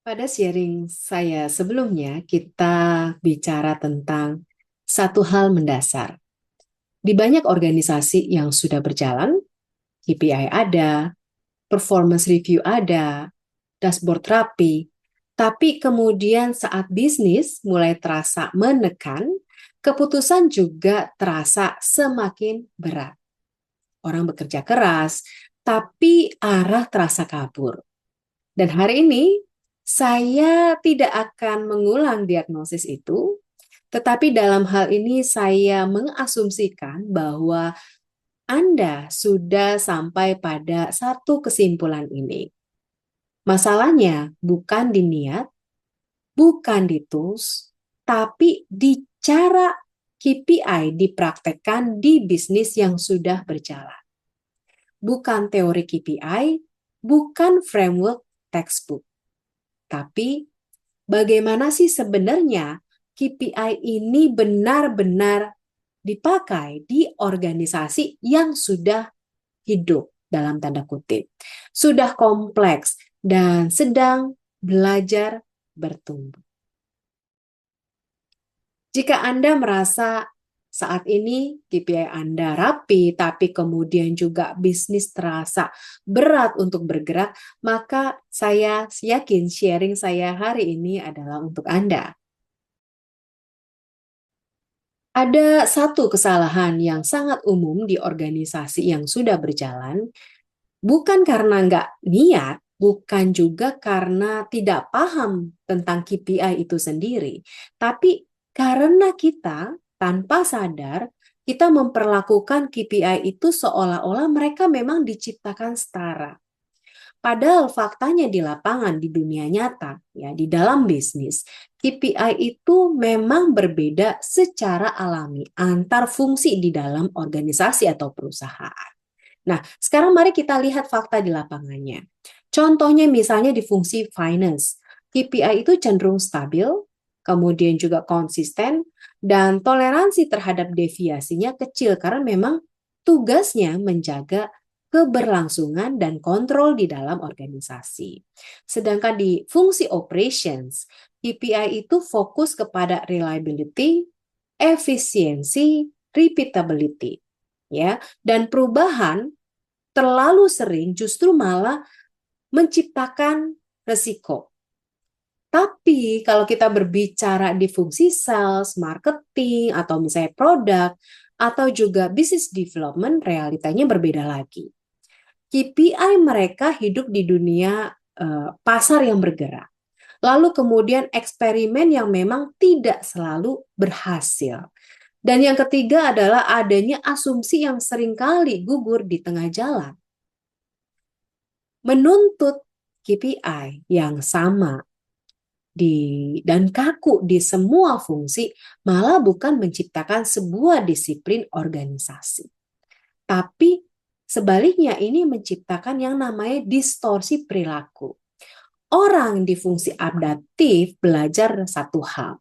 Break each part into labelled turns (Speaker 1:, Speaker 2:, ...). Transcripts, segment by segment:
Speaker 1: Pada sharing saya sebelumnya, kita bicara tentang satu hal mendasar. Di banyak organisasi yang sudah berjalan, KPI ada, performance review ada, dashboard rapi, tapi kemudian saat bisnis mulai terasa menekan, keputusan juga terasa semakin berat. Orang bekerja keras, tapi arah terasa kabur. Dan hari ini saya tidak akan mengulang diagnosis itu, tetapi dalam hal ini saya mengasumsikan bahwa Anda sudah sampai pada satu kesimpulan ini. Masalahnya bukan di niat, bukan di tools, tapi di cara KPI dipraktekkan di bisnis yang sudah berjalan. Bukan teori KPI, bukan framework textbook. Tapi bagaimana sih sebenarnya KPI ini benar-benar dipakai di organisasi yang sudah hidup dalam tanda kutip, sudah kompleks dan sedang belajar bertumbuh. Jika Anda merasa saat ini KPI Anda rapi, tapi kemudian juga bisnis terasa berat untuk bergerak, maka saya yakin sharing saya hari ini adalah untuk Anda. Ada satu kesalahan yang sangat umum di organisasi yang sudah berjalan, bukan karena nggak niat, bukan juga karena tidak paham tentang KPI itu sendiri, tapi karena kita tanpa sadar, kita memperlakukan KPI itu seolah-olah mereka memang diciptakan setara. Padahal faktanya di lapangan, di dunia nyata, ya di dalam bisnis, KPI itu memang berbeda secara alami antar fungsi di dalam organisasi atau perusahaan. Nah, sekarang mari kita lihat fakta di lapangannya. Contohnya misalnya di fungsi finance, KPI itu cenderung stabil, kemudian juga konsisten, dan toleransi terhadap deviasinya kecil karena memang tugasnya menjaga keberlangsungan dan kontrol di dalam organisasi. Sedangkan di fungsi operations, KPI itu fokus kepada reliability, efisiensi, repeatability, ya. Dan perubahan terlalu sering justru malah menciptakan resiko. Tapi kalau kita berbicara di fungsi sales, marketing, atau misalnya produk, atau juga business development, realitanya berbeda lagi. KPI mereka hidup di dunia pasar yang bergerak. Lalu kemudian eksperimen yang memang tidak selalu berhasil. Dan yang ketiga adalah adanya asumsi yang seringkali gugur di tengah jalan. Menuntut KPI yang sama dan kaku di semua fungsi malah bukan menciptakan sebuah disiplin organisasi. Tapi sebaliknya ini menciptakan yang namanya distorsi perilaku. Orang di fungsi adaptif belajar satu hal.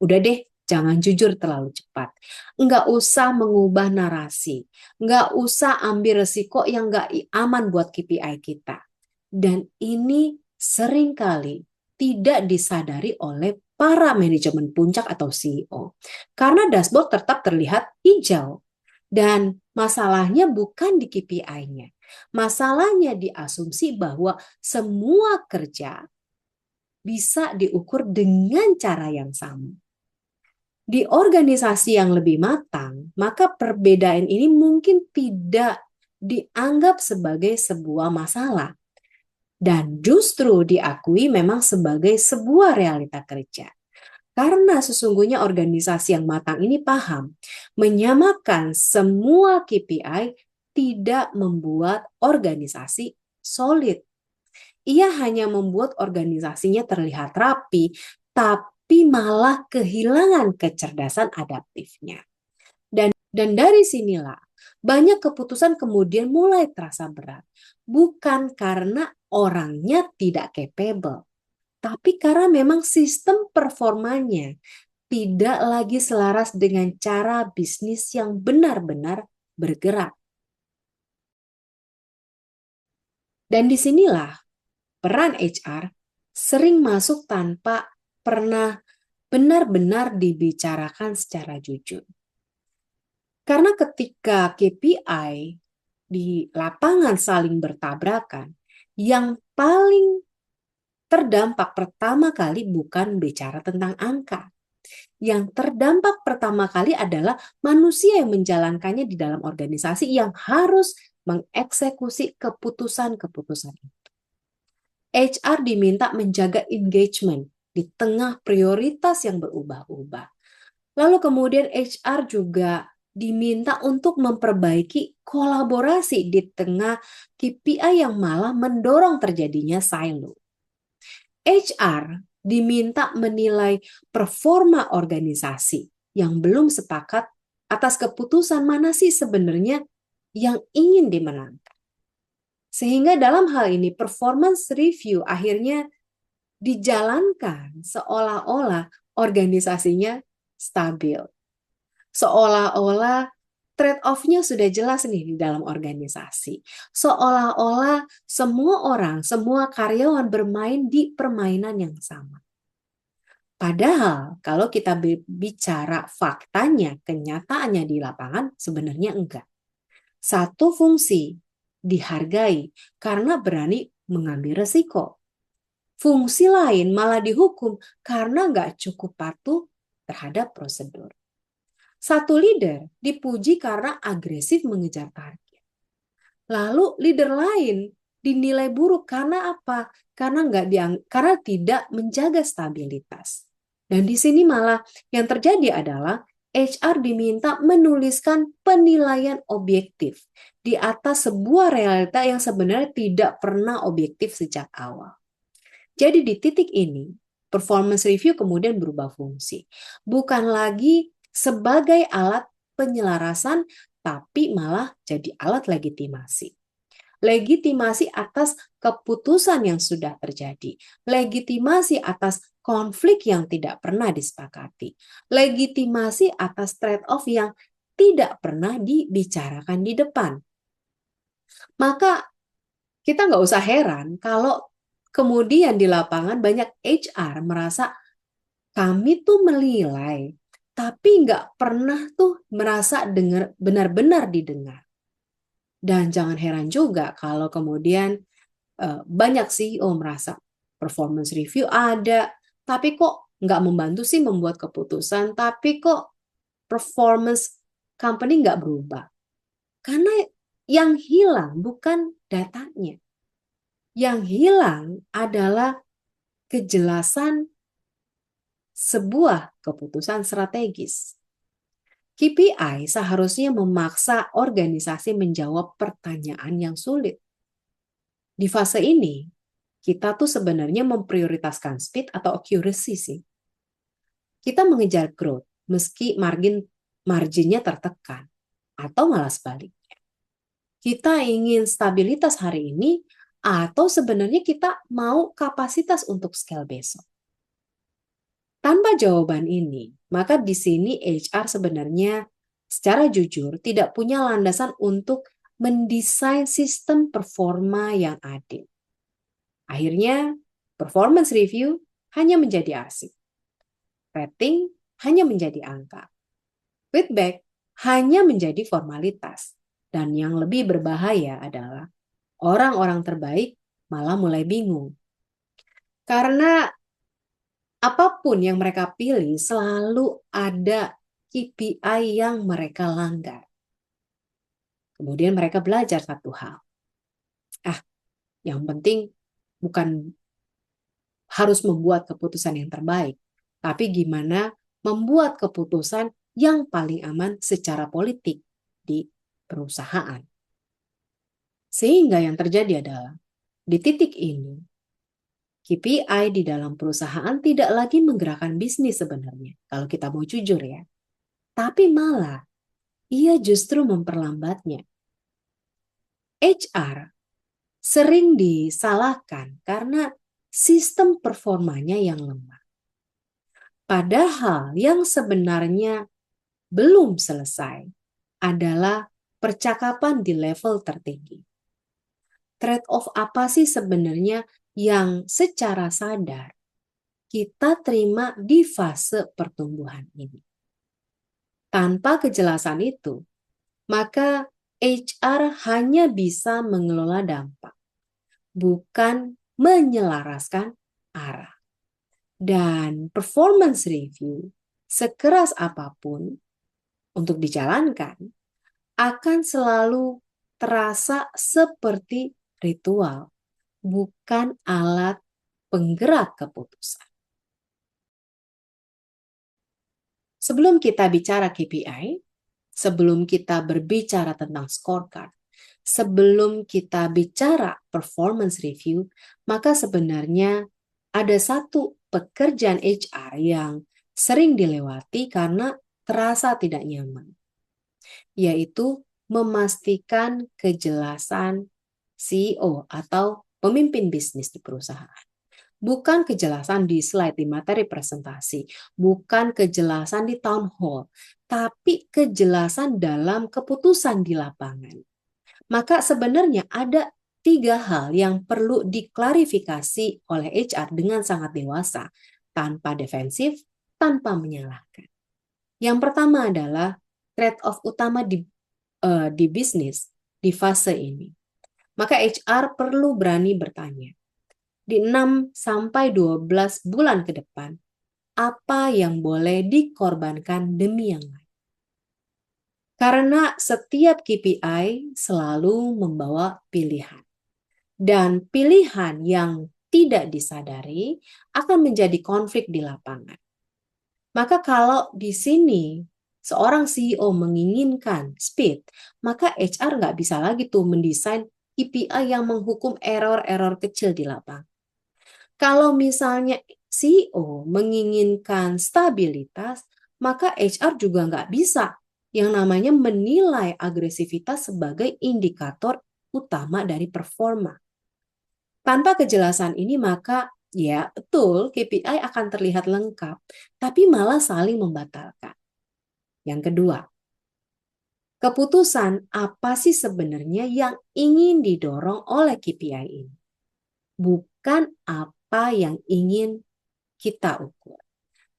Speaker 1: Udah deh, jangan jujur terlalu cepat. Nggak usah mengubah narasi. Nggak usah ambil resiko yang nggak aman buat KPI kita. Dan ini seringkali tidak disadari oleh para manajemen puncak atau CEO. Karena dashboard tetap terlihat hijau. Dan masalahnya bukan di KPI-nya. Masalahnya di asumsi bahwa semua kerja bisa diukur dengan cara yang sama. Di organisasi yang lebih matang, maka perbedaan ini mungkin tidak dianggap sebagai sebuah masalah dan justru diakui memang sebagai sebuah realita kerja. Karena sesungguhnya organisasi yang matang ini paham menyamakan semua KPI tidak membuat organisasi solid. Ia hanya membuat organisasinya terlihat rapi, tapi malah kehilangan kecerdasan adaptifnya. Dan dari sinilah banyak keputusan kemudian mulai terasa berat. Bukan karena orangnya tidak capable, tapi karena memang sistem performanya tidak lagi selaras dengan cara bisnis yang benar-benar bergerak. Dan disinilah peran HR sering masuk tanpa pernah benar-benar dibicarakan secara jujur. Karena ketika KPI di lapangan saling bertabrakan, yang paling terdampak pertama kali bukan bicara tentang angka. Yang terdampak pertama kali adalah manusia yang menjalankannya di dalam organisasi yang harus mengeksekusi keputusan-keputusan itu. HR diminta menjaga engagement di tengah prioritas yang berubah-ubah. Lalu kemudian HR juga diminta untuk memperbaiki kolaborasi di tengah KPI yang malah mendorong terjadinya silo. HR diminta menilai performa organisasi yang belum sepakat atas keputusan mana sih sebenarnya yang ingin dimenangkan. Sehingga dalam hal ini performance review akhirnya dijalankan seolah-olah organisasinya stabil. Seolah-olah trade-off-nya sudah jelas nih di dalam organisasi. Seolah-olah semua orang, semua karyawan bermain di permainan yang sama. Padahal kalau kita bicara faktanya, kenyataannya di lapangan sebenarnya enggak. Satu fungsi dihargai karena berani mengambil resiko. Fungsi lain malah dihukum karena nggak cukup patuh terhadap prosedur. Satu leader dipuji karena agresif mengejar target. Lalu leader lain dinilai buruk karena apa? Karena tidak menjaga stabilitas. Dan di sini malah yang terjadi adalah HR diminta menuliskan penilaian objektif di atas sebuah realita yang sebenarnya tidak pernah objektif sejak awal. Jadi di titik ini, performance review kemudian berubah fungsi. Bukan lagi sebagai alat penyelarasan, tapi malah jadi alat legitimasi. Legitimasi atas keputusan yang sudah terjadi. Legitimasi atas konflik yang tidak pernah disepakati. Legitimasi atas trade-off yang tidak pernah dibicarakan di depan. Maka kita nggak usah heran kalau kemudian di lapangan banyak HR merasa kami tuh menilai, tapi nggak pernah tuh merasa benar-benar didengar. Dan jangan heran juga kalau kemudian banyak CEO merasa performance review ada, tapi kok nggak membantu sih membuat keputusan, tapi kok performance company nggak berubah. Karena yang hilang bukan datanya. Yang hilang adalah kejelasan sebuah keputusan strategis. KPI seharusnya memaksa organisasi menjawab pertanyaan yang sulit. Di fase ini, kita tuh sebenarnya memprioritaskan speed atau accuracy sih. Kita mengejar growth meski marginnya tertekan, atau malah sebaliknya. Kita ingin stabilitas hari ini, atau sebenarnya kita mau kapasitas untuk scale besok. Tanpa jawaban ini, maka di sini HR sebenarnya secara jujur tidak punya landasan untuk mendesain sistem performa yang adil. Akhirnya, performance review hanya menjadi arsip. Rating hanya menjadi angka. Feedback hanya menjadi formalitas. Dan yang lebih berbahaya adalah orang-orang terbaik malah mulai bingung. Karena apapun yang mereka pilih selalu ada KPI yang mereka langgar. Kemudian mereka belajar satu hal. Yang penting bukan harus membuat keputusan yang terbaik, tapi gimana membuat keputusan yang paling aman secara politik di perusahaan. Sehingga yang terjadi adalah di titik ini KPI di dalam perusahaan tidak lagi menggerakkan bisnis sebenarnya, kalau kita mau jujur ya. Tapi malah ia justru memperlambatnya. HR sering disalahkan karena sistem performanya yang lemah. Padahal yang sebenarnya belum selesai adalah percakapan di level tertinggi. Trade-off apa sih sebenarnya yang secara sadar kita terima di fase pertumbuhan ini. Tanpa kejelasan itu, maka HR hanya bisa mengelola dampak, bukan menyelaraskan arah. Dan performance review, sekeras apapun untuk dijalankan, akan selalu terasa seperti ritual, bukan alat penggerak keputusan. Sebelum kita bicara KPI, sebelum kita berbicara tentang scorecard, sebelum kita bicara performance review, maka sebenarnya ada satu pekerjaan HR yang sering dilewati karena terasa tidak nyaman, yaitu memastikan kejelasan CEO atau pemimpin bisnis di perusahaan. Bukan kejelasan di slide, di materi presentasi, bukan kejelasan di town hall, tapi kejelasan dalam keputusan di lapangan. Maka sebenarnya ada 3 hal yang perlu diklarifikasi oleh HR dengan sangat dewasa, tanpa defensif, tanpa menyalahkan. Yang pertama adalah trade-off utama di bisnis di fase ini. Maka HR perlu berani bertanya, di 6 sampai 12 bulan ke depan, apa yang boleh dikorbankan demi yang lain. Karena setiap KPI selalu membawa pilihan. Dan pilihan yang tidak disadari akan menjadi konflik di lapangan. Maka kalau di sini seorang CEO menginginkan speed, maka HR nggak bisa lagi tuh mendesain KPI yang menghukum error-error kecil di lapangan. Kalau misalnya CEO menginginkan stabilitas, maka HR juga nggak bisa yang namanya menilai agresivitas sebagai indikator utama dari performa. Tanpa kejelasan ini maka ya betul KPI akan terlihat lengkap, tapi malah saling membatalkan. Yang kedua, keputusan apa sih sebenarnya yang ingin didorong oleh KPI ini? Bukan apa yang ingin kita ukur.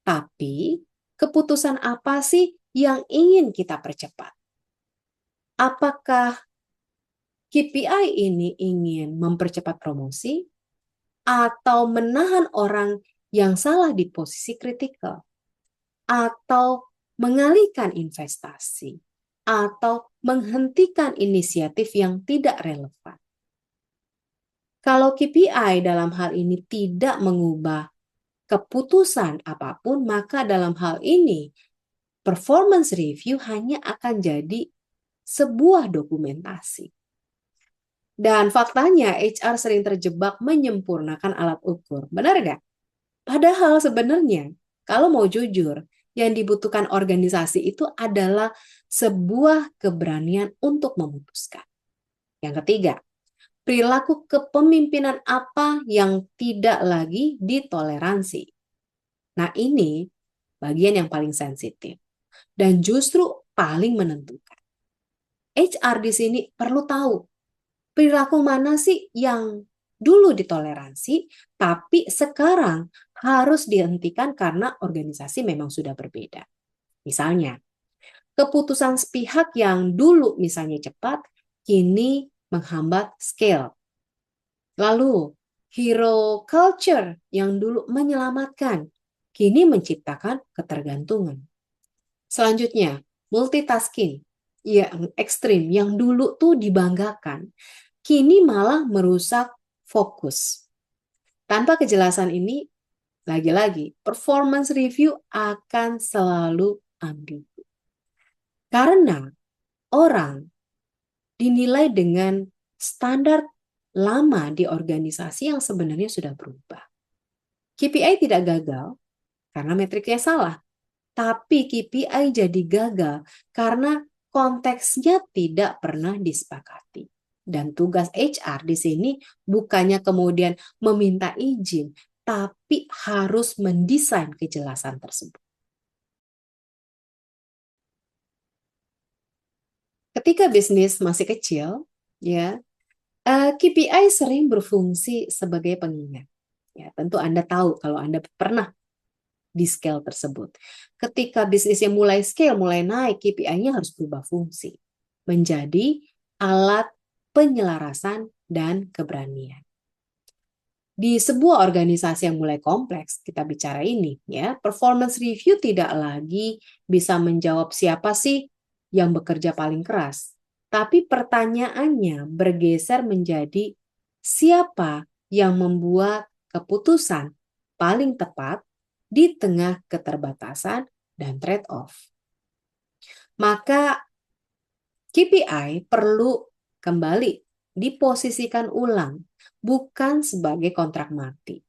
Speaker 1: Tapi keputusan apa sih yang ingin kita percepat? Apakah KPI ini ingin mempercepat promosi atau menahan orang yang salah di posisi kritikal? Atau mengalihkan investasi? Atau menghentikan inisiatif yang tidak relevan? Kalau KPI dalam hal ini tidak mengubah keputusan apapun, maka dalam hal ini performance review hanya akan jadi sebuah dokumentasi. Dan faktanya HR sering terjebak menyempurnakan alat ukur. Benar nggak? Padahal sebenarnya kalau mau jujur, yang dibutuhkan organisasi itu adalah sebuah keberanian untuk memutuskan. Yang ketiga, perilaku kepemimpinan apa yang tidak lagi ditoleransi. Nah ini bagian yang paling sensitif dan justru paling menentukan. HR di sini perlu tahu perilaku mana sih yang dulu ditoleransi, tapi sekarang harus dihentikan karena organisasi memang sudah berbeda. Misalnya, keputusan sepihak yang dulu misalnya cepat, kini menghambat scale. Lalu, hero culture yang dulu menyelamatkan, kini menciptakan ketergantungan. Selanjutnya, multitasking yang ekstrim, yang dulu tuh dibanggakan, kini malah merusak fokus. Tanpa kejelasan ini, lagi-lagi, performance review akan selalu ambigu. Karena orang dinilai dengan standar lama di organisasi yang sebenarnya sudah berubah. KPI tidak gagal karena metriknya salah, tapi KPI jadi gagal karena konteksnya tidak pernah disepakati. Dan tugas HR di sini bukannya kemudian meminta izin, tapi harus mendesain kejelasan tersebut. Ketika bisnis masih kecil, ya, KPI sering berfungsi sebagai pengingat. Ya, tentu Anda tahu kalau Anda pernah di scale tersebut. Ketika bisnisnya mulai scale, mulai naik, KPI-nya harus berubah fungsi menjadi alat penyelarasan dan keberanian. Di sebuah organisasi yang mulai kompleks, kita bicara ini, ya, performance review tidak lagi bisa menjawab siapa sih yang bekerja paling keras. Tapi pertanyaannya bergeser menjadi siapa yang membuat keputusan paling tepat di tengah keterbatasan dan trade-off. Maka KPI perlu kembali diposisikan ulang, bukan sebagai kontrak mati.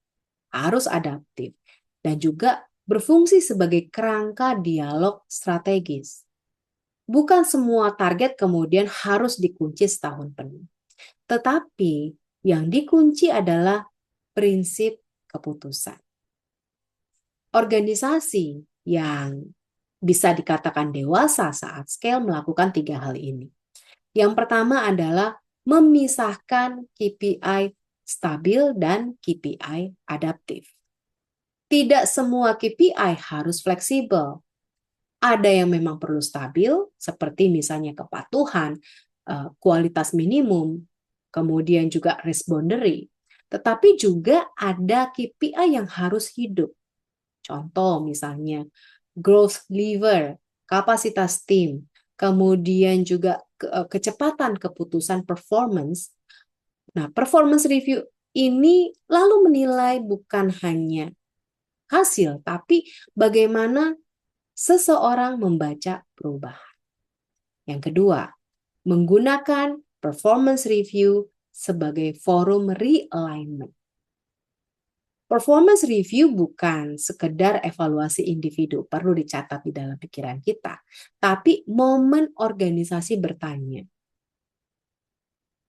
Speaker 1: Harus adaptif dan juga berfungsi sebagai kerangka dialog strategis. Bukan semua target kemudian harus dikunci setahun penuh. Tetapi yang dikunci adalah prinsip keputusan. Organisasi yang bisa dikatakan dewasa saat scale melakukan 3 hal ini. Yang pertama adalah memisahkan KPI stabil dan KPI adaptif. Tidak semua KPI harus fleksibel. Ada yang memang perlu stabil, seperti misalnya kepatuhan, kualitas minimum, kemudian juga respondery. Tetapi juga ada KPI yang harus hidup. Contoh misalnya growth lever, kapasitas tim, kemudian juga kecepatan keputusan performance. Nah, performance review ini lalu menilai bukan hanya hasil, tapi bagaimana seseorang membaca perubahan. Yang kedua, menggunakan performance review sebagai forum realignment. Performance review bukan sekedar evaluasi individu, perlu dicatat di dalam pikiran kita, tapi momen organisasi bertanya,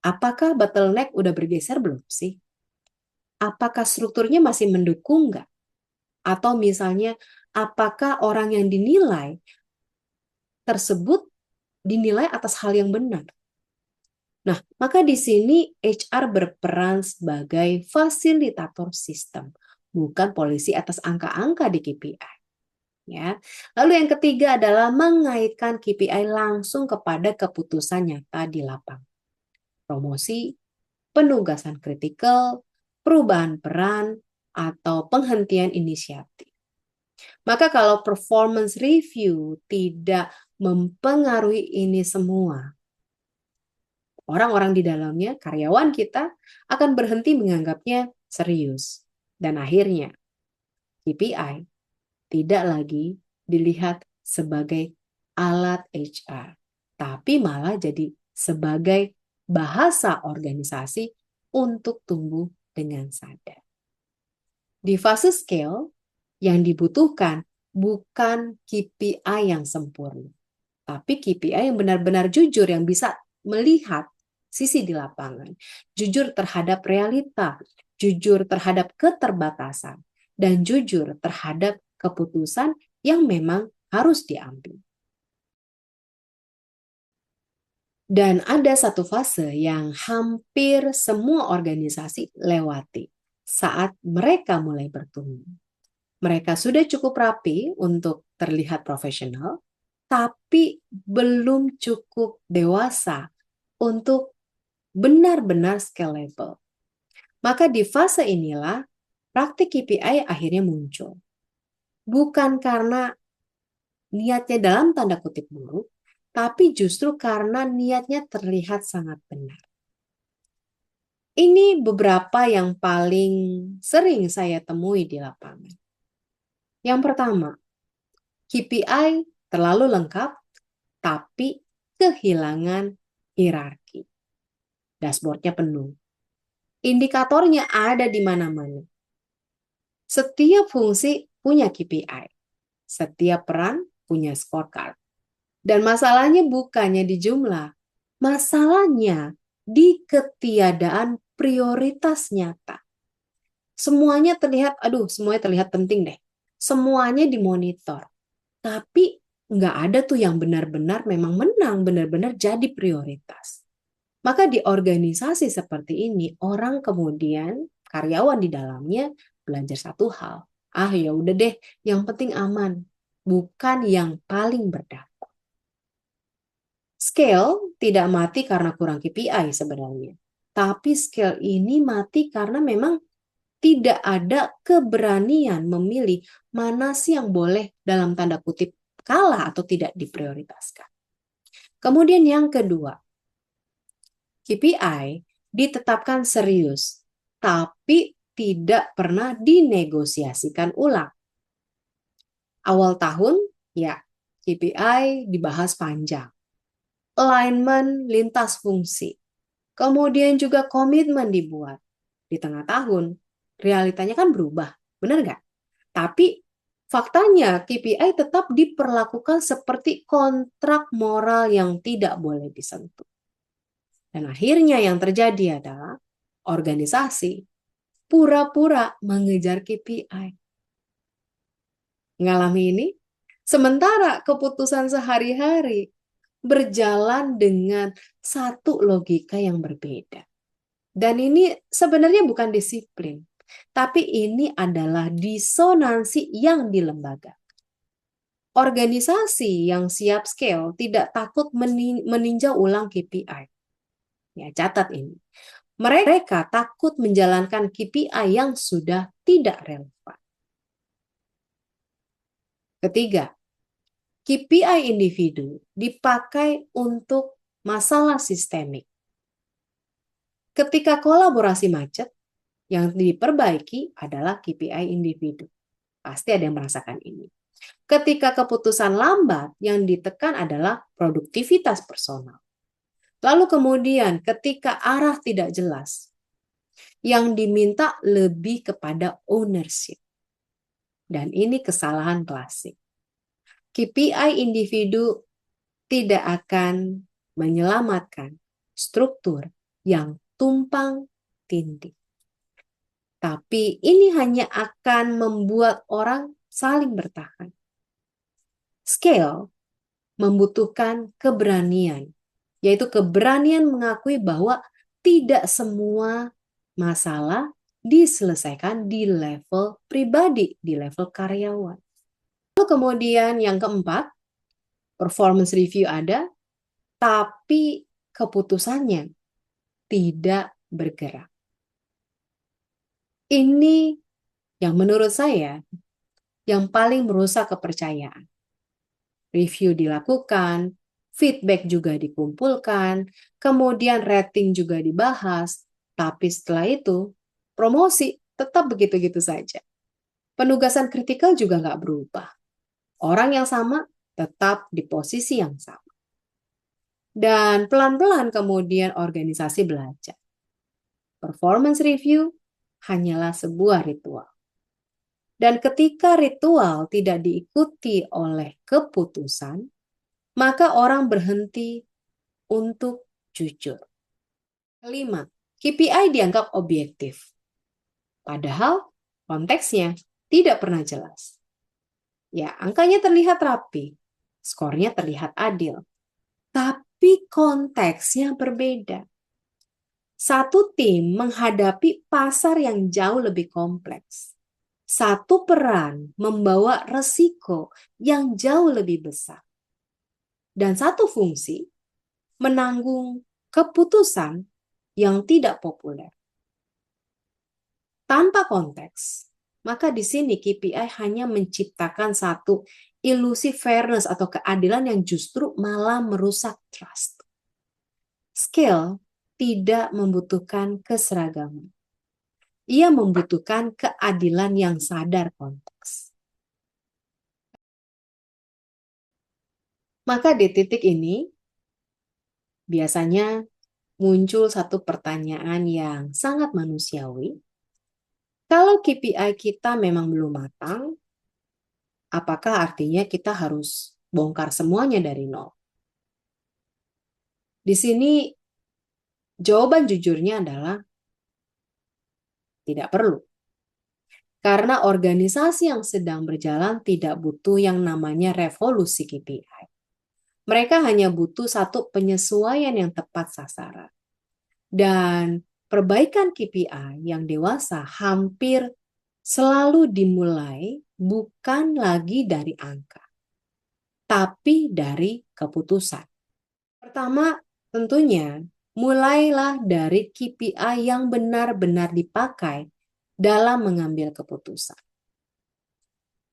Speaker 1: apakah bottleneck udah bergeser belum sih? Apakah strukturnya masih mendukung nggak? Atau misalnya, apakah orang yang dinilai tersebut dinilai atas hal yang benar? Nah, maka di sini HR berperan sebagai fasilitator sistem, bukan polisi atas angka-angka di KPI. Ya. Lalu yang ketiga adalah mengaitkan KPI langsung kepada keputusan nyata di lapangan. Promosi, penugasan kritikal, perubahan peran, atau penghentian inisiatif. Maka kalau performance review tidak mempengaruhi ini semua, orang-orang di dalamnya, karyawan kita, akan berhenti menganggapnya serius. Dan akhirnya, KPI tidak lagi dilihat sebagai alat HR, tapi malah jadi sebagai bahasa organisasi untuk tumbuh dengan sadar. Di fase scale, yang dibutuhkan bukan KPI yang sempurna, tapi KPI yang benar-benar jujur, yang bisa melihat sisi di lapangan, jujur terhadap realita, jujur terhadap keterbatasan, dan jujur terhadap keputusan yang memang harus diambil. Dan ada satu fase yang hampir semua organisasi lewati saat mereka mulai bertumbuh. Mereka sudah cukup rapi untuk terlihat profesional, tapi belum cukup dewasa untuk benar-benar scalable. Maka di fase inilah praktik KPI akhirnya muncul. Bukan karena niatnya dalam tanda kutip buruk, tapi justru karena niatnya terlihat sangat benar. Ini beberapa yang paling sering saya temui di lapangan. Yang pertama, KPI terlalu lengkap, tapi kehilangan hierarki. Dashboardnya penuh. Indikatornya ada di mana-mana. Setiap fungsi punya KPI. Setiap peran punya scorecard. Dan masalahnya bukannya di jumlah. Masalahnya di ketiadaan prioritas nyata. Semuanya terlihat, semuanya terlihat penting deh. Semuanya dimonitor. Tapi nggak ada tuh yang benar-benar memang menang, benar-benar jadi prioritas. Maka di organisasi seperti ini, orang kemudian karyawan di dalamnya belajar satu hal. Ah ya udah deh, yang penting aman, bukan yang paling berdampak. Scale tidak mati karena kurang KPI sebenarnya. Tapi scale ini mati karena memang tidak ada keberanian memilih mana sih yang boleh dalam tanda kutip kalah atau tidak diprioritaskan. Kemudian yang kedua, KPI ditetapkan serius, tapi tidak pernah dinegosiasikan ulang. Awal tahun, ya, KPI dibahas panjang. Alignment lintas fungsi. Kemudian juga komitmen dibuat. Di tengah tahun, realitanya kan berubah, benar nggak? Tapi faktanya KPI tetap diperlakukan seperti kontrak moral yang tidak boleh disentuh. Dan akhirnya yang terjadi adalah organisasi pura-pura mengejar KPI. Ngalami ini? Sementara keputusan sehari-hari berjalan dengan satu logika yang berbeda. Dan ini sebenarnya bukan disiplin, tapi ini adalah disonansi yang dilembaga. Organisasi yang siap scale tidak takut meninjau ulang KPI. Ya, catat ini. Mereka takut menjalankan KPI yang sudah tidak relevan. Ketiga, KPI individu dipakai untuk masalah sistemik. Ketika kolaborasi macet, yang diperbaiki adalah KPI individu. Pasti ada yang merasakan ini. Ketika keputusan lambat, yang ditekan adalah produktivitas personal. Lalu kemudian ketika arah tidak jelas, yang diminta lebih kepada ownership. Dan ini kesalahan klasik. KPI individu tidak akan menyelamatkan struktur yang tumpang tindih. Tapi ini hanya akan membuat orang saling bertahan. Scale membutuhkan keberanian, yaitu keberanian mengakui bahwa tidak semua masalah diselesaikan di level pribadi, di level karyawan. Lalu kemudian yang keempat, performance review ada, tapi keputusannya tidak bergerak. Ini yang menurut saya yang paling merusak kepercayaan. Review dilakukan, feedback juga dikumpulkan, kemudian rating juga dibahas, tapi setelah itu promosi tetap begitu-gitu saja. Penugasan kritikal juga nggak berubah. Orang yang sama tetap di posisi yang sama. Dan pelan-pelan kemudian organisasi belajar. Performance review hanyalah sebuah ritual. Dan ketika ritual tidak diikuti oleh keputusan, maka orang berhenti untuk jujur. Kelima, KPI dianggap objektif. Padahal konteksnya tidak pernah jelas. Ya, angkanya terlihat rapi, skornya terlihat adil. Tapi konteksnya berbeda. Satu tim menghadapi pasar yang jauh lebih kompleks. Satu peran membawa resiko yang jauh lebih besar. Dan satu fungsi menanggung keputusan yang tidak populer. Tanpa konteks, maka di sini KPI hanya menciptakan satu ilusi fairness atau keadilan yang justru malah merusak trust. Scale tidak membutuhkan keseragaman. Ia membutuhkan keadilan yang sadar konteks. Maka di titik ini, biasanya muncul satu pertanyaan yang sangat manusiawi. Kalau KPI kita memang belum matang, apakah artinya kita harus bongkar semuanya dari nol? Di sini jawaban jujurnya adalah tidak perlu. Karena organisasi yang sedang berjalan tidak butuh yang namanya revolusi KPI. Mereka hanya butuh satu penyesuaian yang tepat sasaran. Dan perbaikan KPI yang dewasa hampir selalu dimulai bukan lagi dari angka, tapi dari keputusan. Pertama, tentunya mulailah dari KPI yang benar-benar dipakai dalam mengambil keputusan.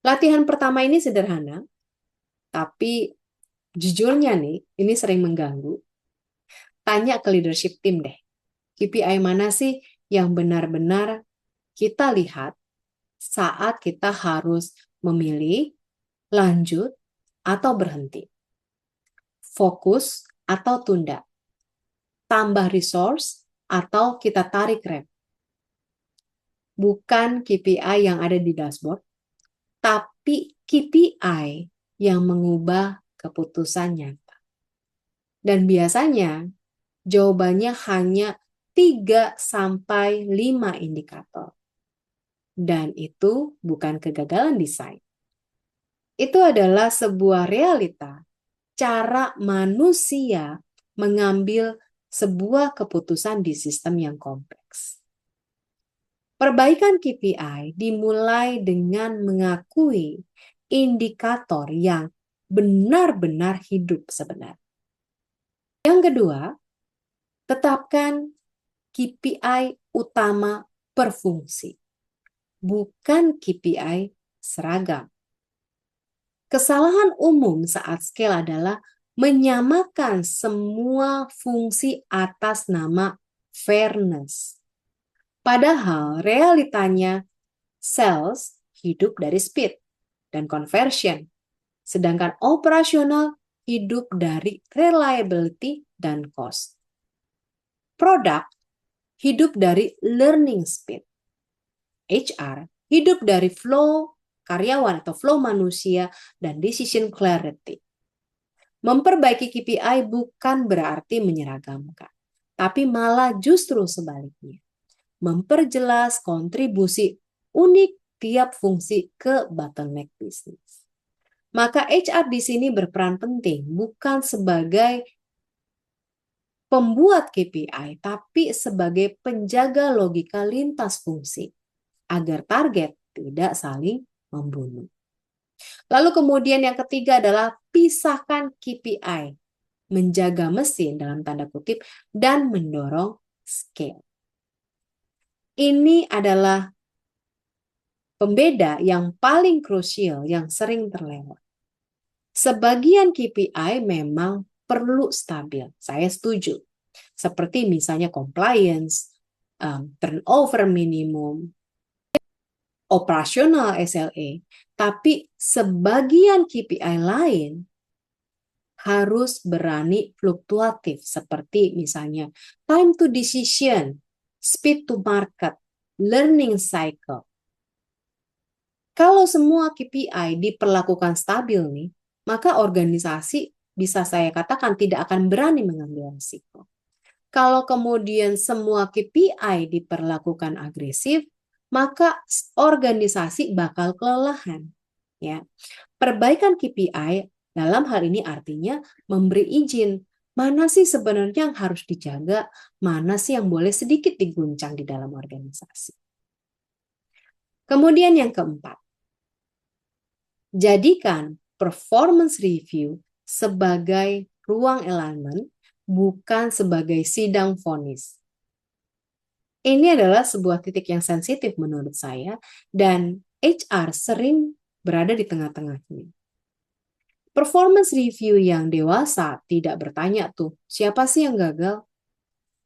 Speaker 1: Latihan pertama ini sederhana, tapi jujurnya nih, ini sering mengganggu. Tanya ke leadership team deh, KPI mana sih yang benar-benar kita lihat saat kita harus memilih, lanjut, atau berhenti. Fokus atau tunda. Tambah resource atau kita tarik rem. Bukan KPI yang ada di dashboard, tapi KPI yang mengubah keputusannya. Dan biasanya jawabannya hanya 3-5 indikator. Dan itu bukan kegagalan desain. Itu adalah sebuah realita, cara manusia mengambil sebuah keputusan di sistem yang kompleks. Perbaikan KPI dimulai dengan mengakui indikator yang benar-benar hidup sebenarnya. Yang kedua, tetapkan KPI utama per fungsi, bukan KPI seragam. Kesalahan umum saat scale adalah menyamakan semua fungsi atas nama fairness. Padahal realitanya sales hidup dari speed dan conversion, sedangkan operasional hidup dari reliability dan cost. Product hidup dari learning speed. HR hidup dari flow karyawan atau flow manusia dan decision clarity. Memperbaiki KPI bukan berarti menyeragamkan, tapi malah justru sebaliknya. Memperjelas kontribusi unik tiap fungsi ke bottleneck bisnis. Maka HR di sini berperan penting bukan sebagai pembuat KPI, tapi sebagai penjaga logika lintas fungsi agar target tidak saling membunuh. Lalu kemudian yang ketiga adalah pisahkan KPI, menjaga mesin dalam tanda kutip dan mendorong scale. Ini adalah pembeda yang paling krusial yang sering terlewat. Sebagian KPI memang perlu stabil, saya setuju. Seperti misalnya compliance, turnover minimum, operasional SLA, tapi sebagian KPI lain harus berani fluktuatif seperti misalnya time to decision, speed to market, learning cycle. Kalau semua KPI diperlakukan stabil nih, maka organisasi bisa saya katakan tidak akan berani mengambil risiko. Kalau kemudian semua KPI diperlakukan agresif, maka organisasi bakal kelelahan. Ya, perbaikan KPI dalam hal ini artinya memberi izin mana sih sebenarnya yang harus dijaga, mana sih yang boleh sedikit diguncang di dalam organisasi. Kemudian yang keempat, jadikan performance review sebagai ruang alignment, bukan sebagai sidang vonis. Ini adalah sebuah titik yang sensitif menurut saya, dan HR sering berada di tengah-tengahnya. Performance review yang dewasa tidak bertanya tuh, siapa sih yang gagal?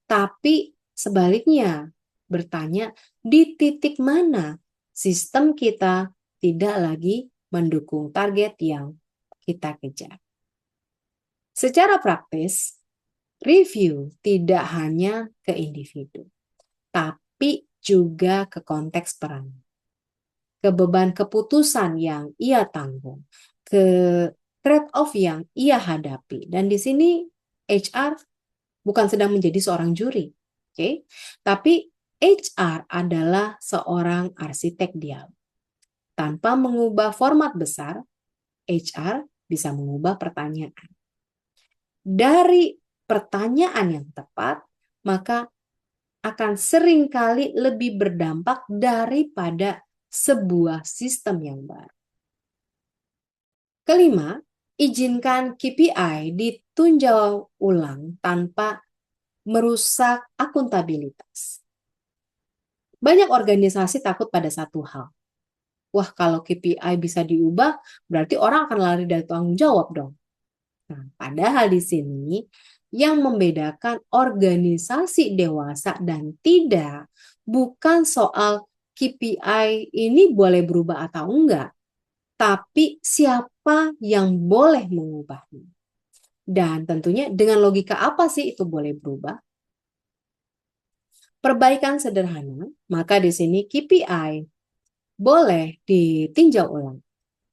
Speaker 1: Tapi sebaliknya, bertanya di titik mana sistem kita tidak lagi mendukung target yang kita kejar. Secara praktis, review tidak hanya ke individu, tapi juga ke konteks peran, ke beban keputusan yang ia tanggung, ke trade-off yang ia hadapi. Dan di sini HR bukan sedang menjadi seorang juri, oke? Tapi HR adalah seorang arsitek dialog. Tanpa mengubah format besar, HR bisa mengubah pertanyaan. Dari pertanyaan yang tepat, maka akan seringkali lebih berdampak daripada sebuah sistem yang baru. Kelima, izinkan KPI ditinjau ulang tanpa merusak akuntabilitas. Banyak organisasi takut pada satu hal. Wah, kalau KPI bisa diubah, berarti orang akan lari dari tanggung jawab dong. Nah, padahal di sini yang membedakan organisasi dewasa dan tidak bukan soal KPI ini boleh berubah atau enggak, tapi siapa yang boleh mengubahnya. Dan tentunya dengan logika apa sih itu boleh berubah? Perbaikan sederhana, maka di sini KPI boleh ditinjau ulang.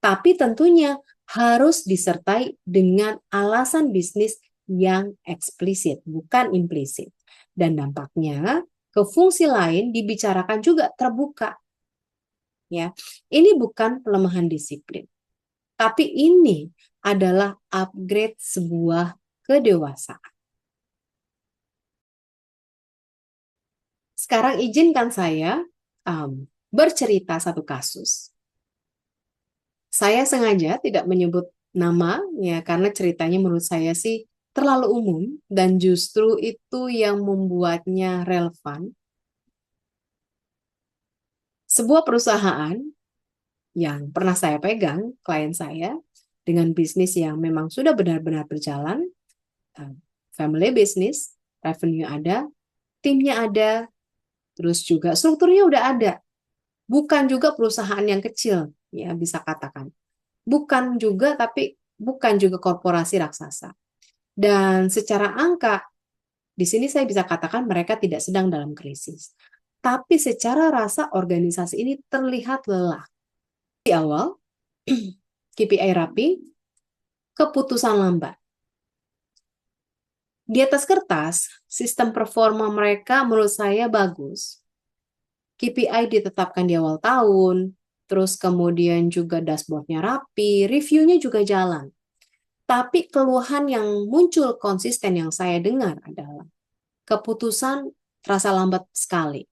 Speaker 1: Tapi tentunya harus disertai dengan alasan bisnis yang eksplisit, bukan implisit. Dan dampaknya ke fungsi lain dibicarakan juga terbuka. Ya, ini bukan pelemahan disiplin, tapi ini adalah upgrade sebuah kedewasaan. Sekarang izinkan saya bercerita satu kasus. Saya sengaja tidak menyebut nama ya karena ceritanya menurut saya sih terlalu umum dan justru itu yang membuatnya relevan. Sebuah perusahaan yang pernah saya pegang, klien saya, dengan bisnis yang memang sudah benar-benar berjalan, family business, revenue ada, timnya ada, terus juga strukturnya udah ada. Bukan juga perusahaan yang kecil, ya bisa katakan. Bukan juga, tapi bukan juga korporasi raksasa. Dan secara angka, di sini saya bisa katakan mereka tidak sedang dalam krisis. Tapi secara rasa organisasi ini terlihat lelah. Di awal, KPI rapi, keputusan lambat. Di atas kertas, sistem performa mereka menurut saya bagus. KPI ditetapkan di awal tahun, terus kemudian juga dashboardnya rapi, reviewnya juga jalan. Tapi keluhan yang muncul konsisten yang saya dengar adalah keputusan terasa lambat sekali.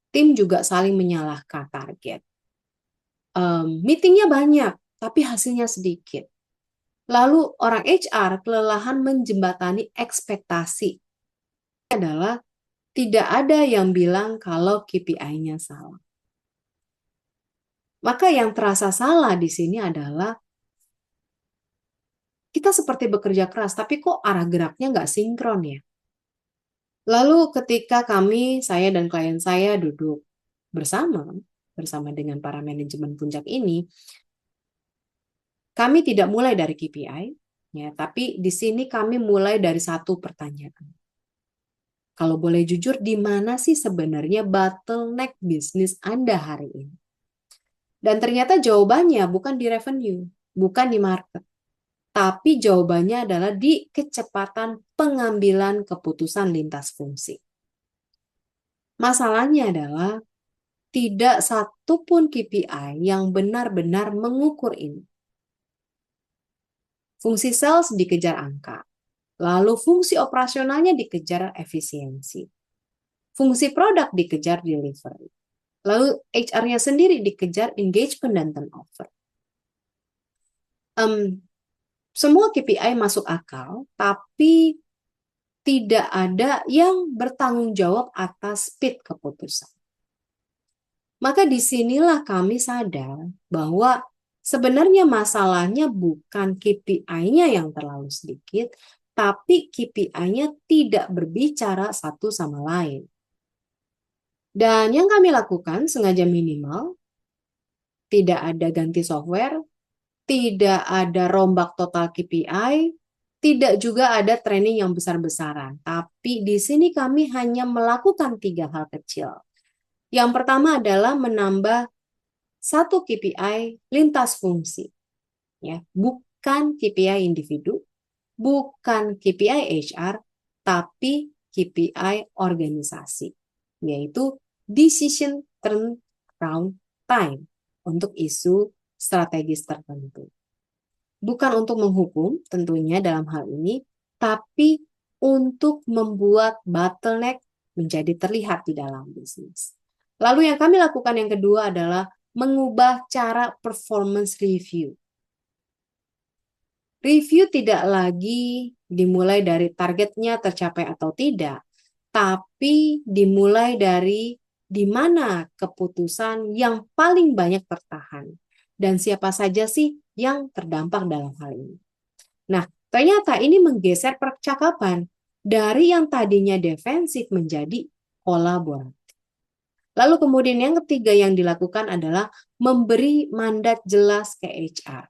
Speaker 1: Tim juga saling menyalahkan target. Meetingnya banyak, tapi hasilnya sedikit. Lalu orang HR kelelahan menjembatani ekspektasi. Adalah tidak ada yang bilang kalau KPI-nya salah. Maka yang terasa salah di sini adalah kita seperti bekerja keras, tapi kok arah geraknya nggak sinkron ya? Lalu ketika saya dan klien saya duduk bersama dengan para manajemen puncak ini, kami tidak mulai dari KPI, ya, tapi di sini kami mulai dari satu pertanyaan. Kalau boleh jujur, di mana sih sebenarnya bottleneck bisnis Anda hari ini? Dan ternyata jawabannya bukan di revenue, bukan di market, tapi jawabannya adalah di kecepatan pengambilan keputusan lintas fungsi. Masalahnya adalah tidak satu pun KPI yang benar-benar mengukur ini. Fungsi sales dikejar angka, lalu fungsi operasionalnya dikejar efisiensi. Fungsi produk dikejar delivery. Lalu HR-nya sendiri dikejar engagement dan turnover. Semua KPI masuk akal, tapi tidak ada yang bertanggung jawab atas speed keputusan. Maka disinilah kami sadar bahwa sebenarnya masalahnya bukan KPI-nya yang terlalu sedikit, tapi KPI-nya tidak berbicara satu sama lain. Dan yang kami lakukan sengaja minimal, tidak ada ganti software, tidak ada rombak total KPI, tidak juga ada training yang besar-besaran. Tapi di sini kami hanya melakukan 3 hal kecil. Yang pertama adalah menambah satu KPI lintas fungsi, ya, bukan KPI individu, bukan KPI HR, tapi KPI organisasi, yaitu decision turnaround time untuk isu strategis tertentu. Bukan untuk menghukum tentunya dalam hal ini, tapi untuk membuat bottleneck menjadi terlihat di dalam bisnis. Lalu yang kami lakukan yang kedua adalah mengubah cara performance review. Review tidak lagi dimulai dari targetnya tercapai atau tidak, tapi dimulai dari di mana keputusan yang paling banyak tertahan dan siapa saja sih yang terdampak dalam hal ini. Nah, ternyata ini menggeser percakapan dari yang tadinya defensif menjadi kolaboratif. Lalu kemudian yang ketiga yang dilakukan adalah memberi mandat jelas ke HR.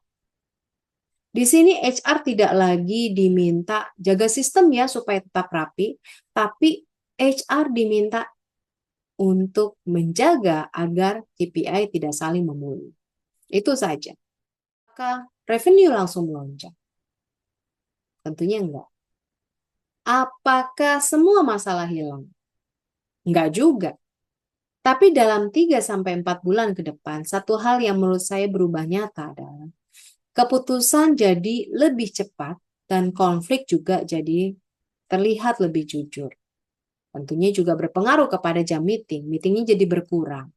Speaker 1: Di sini HR tidak lagi diminta jaga sistem ya supaya tetap rapi, tapi HR diminta untuk menjaga agar KPI tidak saling memulih. Itu saja. Apakah revenue langsung melonjak? Tentunya enggak. Apakah semua masalah hilang? Enggak juga. Tapi dalam 3-4 bulan ke depan, satu hal yang menurut saya berubah nyata adalah keputusan jadi lebih cepat dan konflik juga jadi terlihat lebih jujur. Tentunya juga berpengaruh kepada jam meeting. Meetingnya jadi berkurang.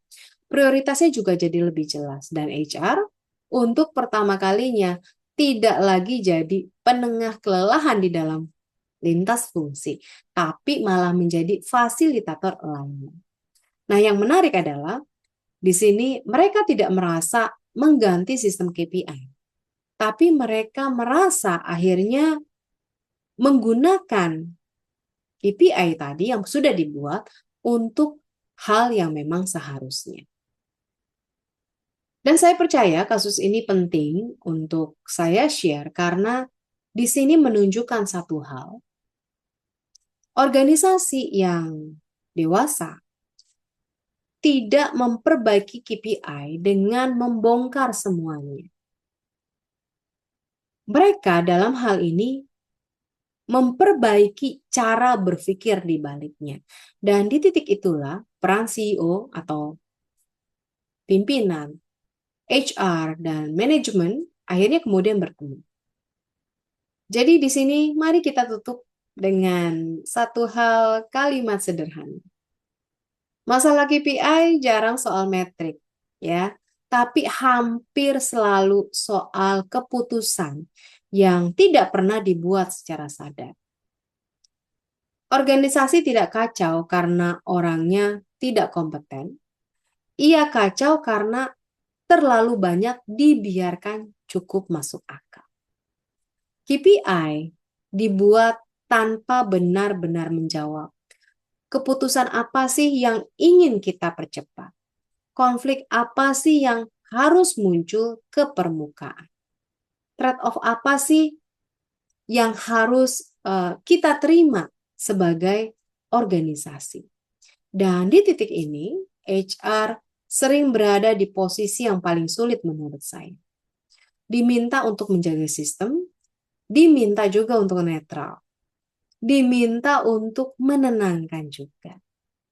Speaker 1: Prioritasnya juga jadi lebih jelas. Dan HR untuk pertama kalinya tidak lagi jadi penengah kelelahan di dalam lintas fungsi, tapi malah menjadi fasilitator alignment. Nah, yang menarik adalah di sini mereka tidak merasa mengganti sistem KPI, tapi mereka merasa akhirnya menggunakan KPI tadi yang sudah dibuat untuk hal yang memang seharusnya. Dan saya percaya kasus ini penting untuk saya share karena di sini menunjukkan satu hal. Organisasi yang dewasa tidak memperbaiki KPI dengan membongkar semuanya. Mereka dalam hal ini memperbaiki cara berpikir di baliknya. Dan di titik itulah peran CEO atau pimpinan, HR, dan manajemen akhirnya kemudian bertemu. Jadi di sini mari kita tutup dengan satu hal kalimat sederhana. Masalah KPI jarang soal metrik, ya, tapi hampir selalu soal keputusan yang tidak pernah dibuat secara sadar. Organisasi tidak kacau karena orangnya tidak kompeten. Ia kacau karena terlalu banyak dibiarkan cukup masuk akal. KPI dibuat tanpa benar-benar menjawab. Keputusan apa sih yang ingin kita percepat? Konflik apa sih yang harus muncul ke permukaan? Trade-off apa sih yang harus kita terima sebagai organisasi? Dan di titik ini, HR sering berada di posisi yang paling sulit menurut saya. Diminta untuk menjaga sistem, diminta juga untuk netral, diminta untuk menenangkan juga.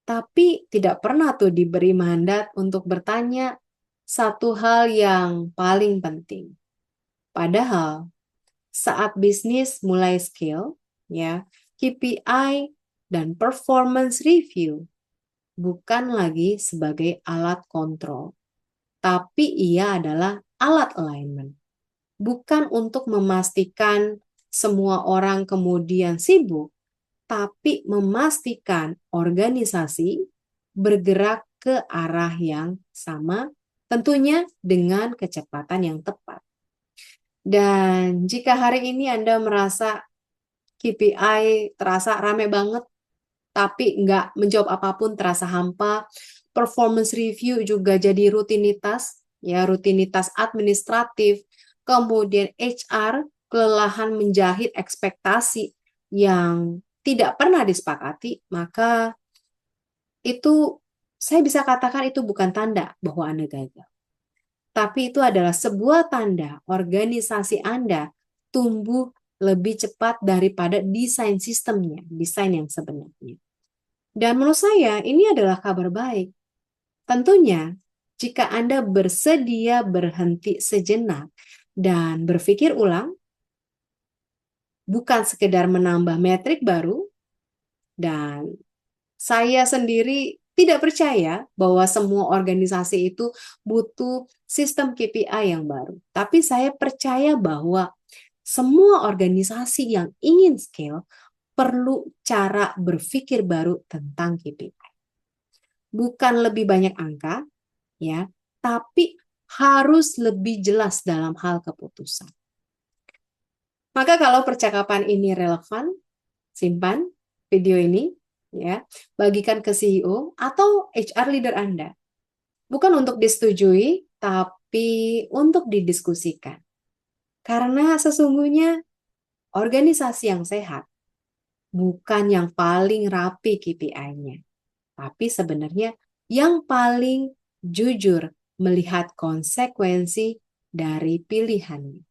Speaker 1: Tapi tidak pernah tuh diberi mandat untuk bertanya satu hal yang paling penting. Padahal saat bisnis mulai scale, ya, KPI dan performance review bukan lagi sebagai alat kontrol, tapi ia adalah alat alignment. Bukan untuk memastikan semua orang kemudian sibuk, tapi memastikan organisasi bergerak ke arah yang sama, tentunya dengan kecepatan yang tepat. Dan jika hari ini Anda merasa KPI terasa rame banget, tapi nggak menjawab apapun, terasa hampa, performance review juga jadi rutinitas, ya rutinitas administratif, kemudian HR kelelahan menjahit ekspektasi yang tidak pernah disepakati, maka itu saya bisa katakan itu bukan tanda bahwa Anda gagal. Tapi itu adalah sebuah tanda organisasi Anda tumbuh lebih cepat daripada desain sistemnya, desain yang sebenarnya. Dan menurut saya ini adalah kabar baik. Tentunya jika Anda bersedia berhenti sejenak dan berpikir ulang, bukan sekedar menambah metrik baru dan Saya sendiri tidak percaya bahwa semua organisasi itu butuh sistem KPI yang baru. Tapi saya percaya bahwa semua organisasi yang ingin scale perlu cara berpikir baru tentang KPI. Bukan lebih banyak angka, ya, tapi harus lebih jelas dalam hal keputusan. Maka kalau percakapan ini relevan, simpan video ini, ya, bagikan ke CEO atau HR leader Anda. Bukan untuk disetujui, tapi untuk didiskusikan. Karena sesungguhnya organisasi yang sehat bukan yang paling rapi KPI-nya, tapi sebenarnya yang paling jujur melihat konsekuensi dari pilihannya.